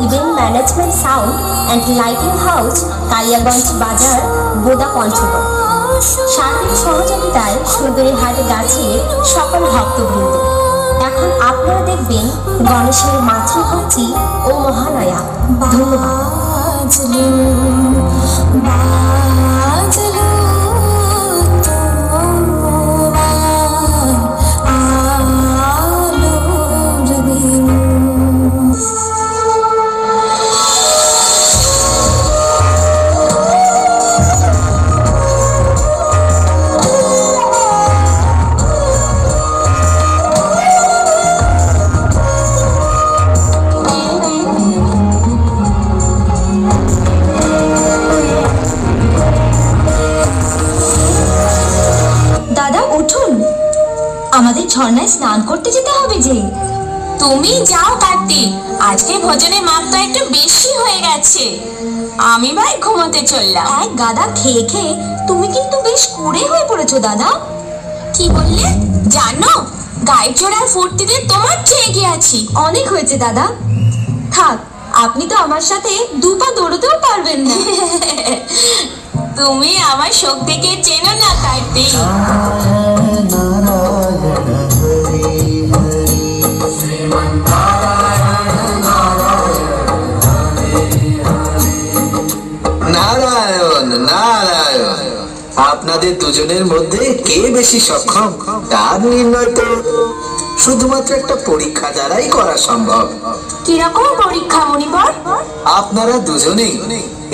Event management sound and lighting house, Kaliaganj বাজার, বোদা পঞ্চগড়। সার্বিক সহযোগিতায় সুন্দরী হাট গাছির সকল ভক্তবৃন্দ। এখন আপনারা দেখবেন গণেশের মাতৃভক্তি ও মহালয়া। ধন্যবাদ। আমাদের ঝর্ণায় স্নান করতে যেতে হবে যে। তুমি যাও কার্তিক, আজকে ভোজনের মাপ তো একটু বেশি হয়ে গেছে। আমি ভাই ঘুমোতে চললাম। এক গাদা খেয়ে খেয়ে তুমি কিন্তু বেশ কুড়ে হয়ে পড়েছো দাদা। কি বললে? জানো, গায়ে চোরার ফুর্তিতে তোমার চেয়ে এগিয়ে আছি। অনেক হয়েছে দাদা, থাক, আপনি তো আমার সাথে দুপা দৌড়তেও পারবেন না। তুমি আমার শক্তিকে চেনো না কার্তিক। নারায়ণ নারায়ণ, আপনাদের দুজনের মধ্যে কে বেশি সক্ষম তার নির্ণয় তো শুধুমাত্র একটা পরীক্ষা দ্বারাই করা সম্ভব। কিরকম পরীক্ষা মণিবর? আপনারা দুজনেই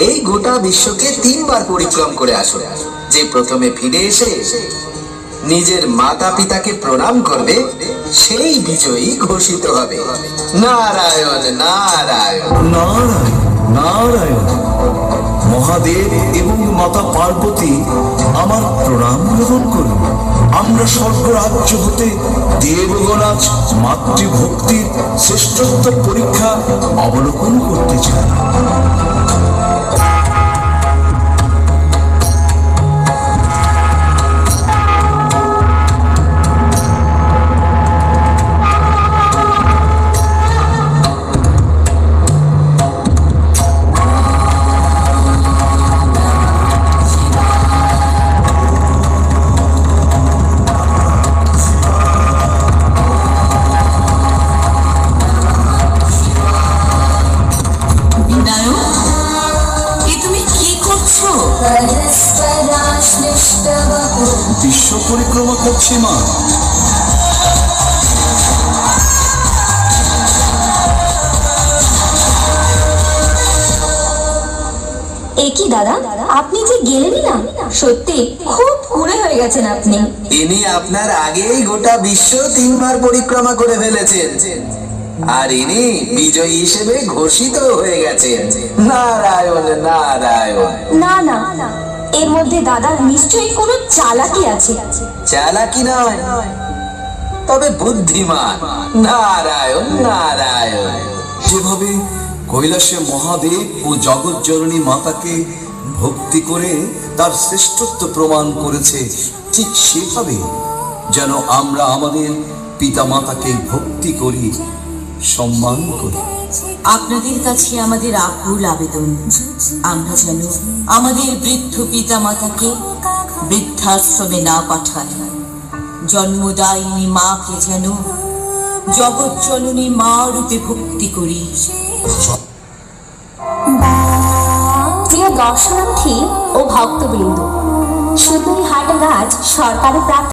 এই গোটা বিশ্বকে 3 বার পরিক্রম করে আসুন। যে প্রথমে ফিরে এসে নিজের মাতা পিতাকে প্রণাম করবে সেই বিজয়ী ঘোষিত হবে। নারায়ণ নারায়ণ নারায়ণ নারায়ণ। মহাদেব এবং মাতা পার্বতী আমার প্রণাম গ্রহণ করুন। আমরা স্বর্গরাজ্য হতে দেবগণ আজ মাতৃভক্তির শ্রেষ্ঠত্ব পরীক্ষা অবলোকন করতে চাই। বিশ্ব পরিক্রমা করছি মা। একই দাদা, আপনি যে গেলেনই না, সত্যি খুব কুড়ে হয়ে গেছেন আপনি। ইনি আপনার আগেই গোটা বিশ্ব 3 বার পরিক্রমা করে ফেলেছেন, আর ইনি বিজয়ী হিসেবে ঘোষিত হয়ে গেছেন। নারায়ণ নারায়ণ। না না, এর মধ্যে দাদার নিশ্চয়ই কোনো চালাকি আছে। চালাকি নয়, তবে বুদ্ধিমান। নারায়ণ নারায়ণ। যেভাবে কৈলাসে মহাদেব ও জগৎ জননী মাতাকে ভক্তি করে তার শ্রেষ্ঠত্ব প্রমাণ করেছে, ঠিক সেভাবে যেন আমরা আমাদের পিতা মাতাকে ভক্তি করি, সম্মান করি। আপনাদের কাছে আমাদের আকুল আবেদন, আমরা যেন আমাদের বৃদ্ধ পিতা মাতাকে বৃদ্ধাশ্রমে না পাঠাই। জন্মদায়িনী মাকে যেন জগৎ জননী মা রূপে ভক্তি করি। প্রিয় দর্শনার্থী ও ভক্তবৃন্দ, সুন্দরী হাট গাছ সরকারি প্রাপ্ত